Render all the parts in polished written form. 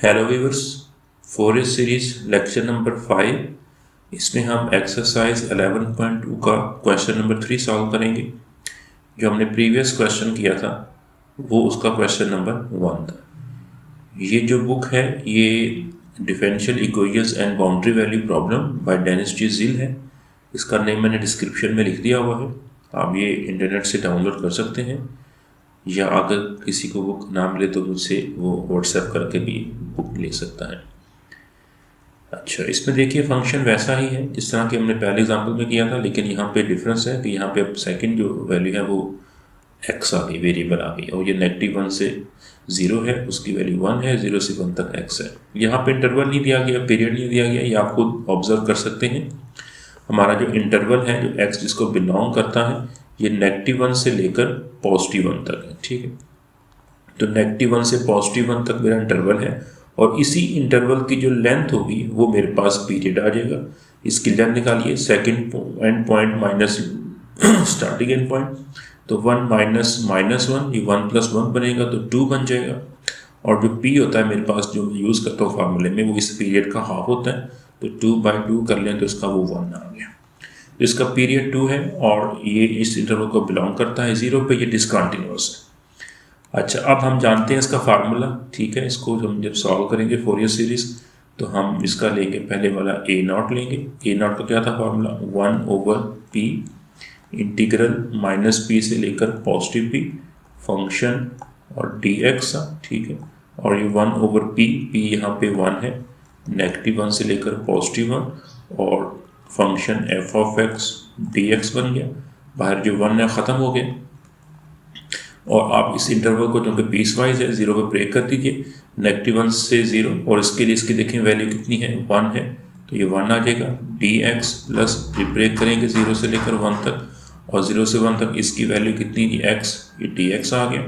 Hello viewers, Fourier series lecture number 5। इसमें हम exercise 11.2 का क्वेश्चन नंबर 3 सॉल्व करेंगे। जो हमने प्रीवियस क्वेश्चन किया था वो उसका क्वेश्चन नंबर 1 था। ये जो बुक है ये differential equations and boundary value problem by Dennis G Zill है। इसका नेम मैंने डिस्क्रिप्शन में लिख दिया हुआ है, आप ये इंटरनेट से डाउनलोड कर सकते हैं, या अगर किसी को बुक ना मिले तो मुझसे वो व्हाट्सएप करके भी बुक ले सकता है। अच्छा, इसमें देखिए फंक्शन वैसा ही है जिस तरह कि हमने पहले एग्जांपल में किया था, लेकिन यहाँ पे डिफरेंस है कि यहाँ पे अब सेकंड जो वैल्यू है वो एक्स आ गई, वेरिएबल आ गई, और ये -1 से 0 है, उसकी वैल्यू 1 है, 0 से 1 तक एक्स है। यहाँ पे इंटरवल नहीं दिया गया, पीरियड नहीं दिया गया, ये आप खुद ऑब्जर्व कर सकते हैं। हमारा जो इंटरवल है, जो एक्स जिसको बिलोंग करता है, ये -1 से लेकर +1 तक है। ठीक है, तो -1 से +1 तक मेरा इंटरवल है, और इसी इंटरवल की जो लेंथ होगी वो मेरे पास पीरियड आ जाएगा। इसकी लेंथ निकालिए, second and point minus starting and point, तो 1 माइनस -1, ये 1 + 1 बनेगा तो 2 बन जाएगा। और जो p होता है मेरे पास, जो यूज़ करता हूँ फार्मूले में, वो इस पीरियड का हाफ होता है, तो 2/2 कर लें तो इसका वो 1 आ गया। इसका पीरियड 2 है और ये इस इंटरवल को बिलोंग करता है 0 पे, ये डिसकंटिन्यूअस है। अच्छा, अब हम जानते हैं इसका फार्मूला। ठीक है, इसको हम जब सॉल्व करेंगे फोरियर सीरीज तो हम इसका लेंगे, पहले वाला a0 लेंगे। a0 का क्या था फार्मूला, 1/p इंटीग्रल -p से लेकर +p फंक्शन और dx। ठीक है, और ये 1/p, p यहाँ पे 1 है, -1 से लेकर +1, और फंक्शन f(x) dx बन गया। बाहर जो 1 है ख़त्म हो गया, और आप इस इंटरवल को, क्योंकि पीस वाइज है, 0 पे ब्रेक कर दीजिए, -1 से 0, और इसके लिए इसकी देखें वैल्यू कितनी है, 1 है, तो ये 1 आ जाएगा। dx प्लस ब्रेक करेंगे 0 से लेकर 1 तक, और 0 से 1 तक इसकी वैल्यू कितनी थी, x, ये dx आ गया,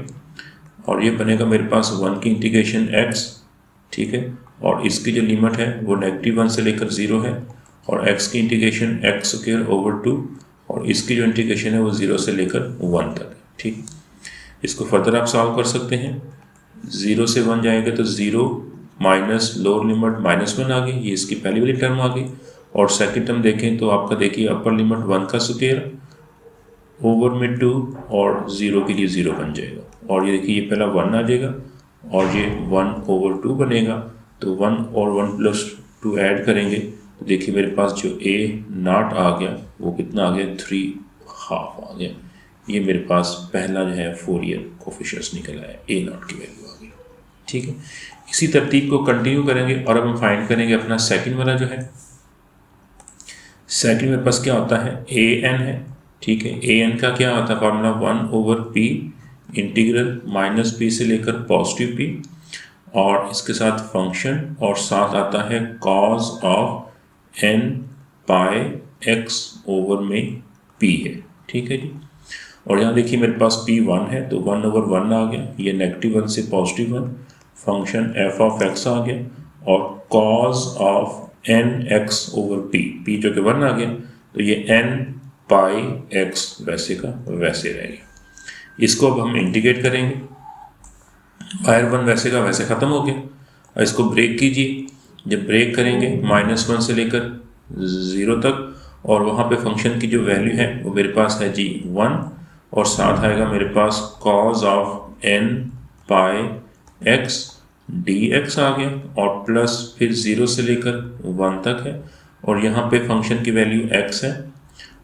और ये बनेगा मेरे पास 1 की इंटीग्रेशन x। ठीक है, और इसकी जो लिमिट है वो -1 से लेकर 0 है, और x की इंटीग्रेशन x²/2, और इसकी जो इंटीग्रेशन है वो 0 से लेकर 1 तक है। ठीक, इसको फर्दर आप सॉल्व कर सकते हैं। 0 से 1 जाएंगे तो 0 माइनस लोअर लिमिट -1 आ गई, ये इसकी पहली वाली टर्म आ गई, और सेकंड टर्म देखें तो आपका देखिए अपर लिमिट 1 का स्क्वायर ओवर में 2, और 0 के लिए 0 बन जाएगा, और ये देखिए ये पहला 1 आ जाएगा, और ये 1/2 बनेगा, तो 1 और 1 + 2 ऐड करेंगे तो देखिए मेरे पास जो a0 आ गया वो कितना आ गया, 3/2 आ गया। ये मेरे पास पहला जो है फोरियर कोफिशिएंट्स निकल आया, a0 की वैल्यू आ गई। ठीक है, इसी तरतीब को कंटिन्यू करेंगे, और अब हम फाइंड करेंगे अपना सेकंड वाला जो है। सेकंड मेरे पास क्या होता है, an है। ठीक है, an का क्या होता है फार्मूला, 1/p इंटीग्रल -p से लेकर +p, और इसके साथ फंक्शन, और साथ आता है cos of n pi x over में p है। ठीक है जी, और यहाँ देखिए मेरे पास p 1 है, तो 1/1 आ गया, ये -1 से +1, फंक्शन f(x) आ गया, और cos of nx over p जो कि 1 आ गया, तो ये n पाई x वैसे का वैसे रहेगा। इसको अब हम इंटीग्रेट करेंगे, बाहर 1 वैसे का वैसे ख़त्म हो गया, और इसको ब्रेक कीजिए। जब ब्रेक करेंगे -1 से लेकर 0 तक, और वहाँ पे फंक्शन की जो वैल्यू है वो मेरे पास है जी 1, और साथ आएगा मेरे पास cos of n pi x dx आ गया, और प्लस फिर 0 से लेकर 1 तक है, और यहाँ पे फंक्शन की वैल्यू x है,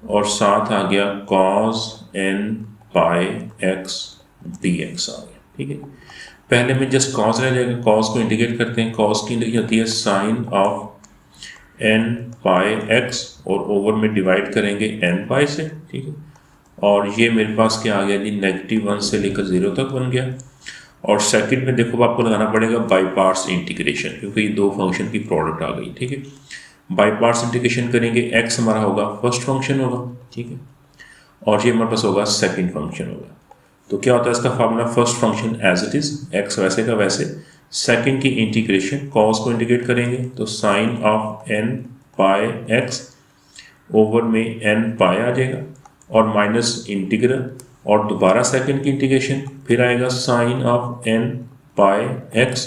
और साथ आ गया cos n pi x dx आ गया। ठीक है, पहले में जस्ट cos रह जाएगा, cos को इंटीग्रेट करते हैं, cos की इंटीग्रेट होती है sine of n pi x, और ओवर में डिवाइड करेंगे n पाई से। ठीक है, और ये मेरे पास क्या आ गया जी, -1 से लेकर 0 तक बन गया। और सेकंड में देखो आपको लगाना पड़ेगा बाई पार्ट्स इंटीग्रेशन, क्योंकि ये दो फंक्शन की प्रोडक्ट आ गई। ठीक है, बाई पार्ट्स इंटीग्रेशन करेंगे, x हमारा होगा फर्स्ट फंक्शन होगा। ठीक है, और ये हमारे पास होगा सेकंड फंक्शन होगा। तो क्या होता है इसका formula, first function as it is, x वैसे का वैसे, सेकंड की इंटीग्रेशन, cos को इंटीग्रेट करेंगे तो sine of n pi x over में n पाई आ जाएगा, और माइनस इंटीग्रल, और दोबारा सेकंड की इंटीग्रेशन, फिर आएगा sine of n pi x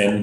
n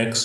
x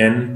n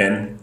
n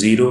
0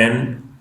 n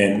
n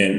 n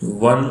1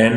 n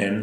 n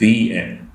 bn.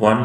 1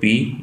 p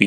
p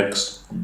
x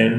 n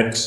x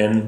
n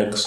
x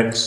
x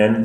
n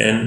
n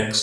x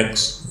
x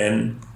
n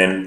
n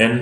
n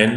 n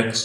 x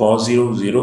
cos 0 0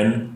n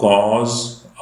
cos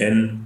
n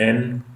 n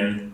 n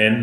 n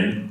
n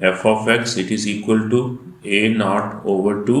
f of x it is equal to a0/2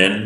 n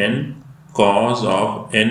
an cos of n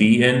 bn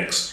x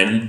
n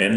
n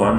1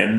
n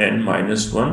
n -1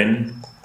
n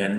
n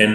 n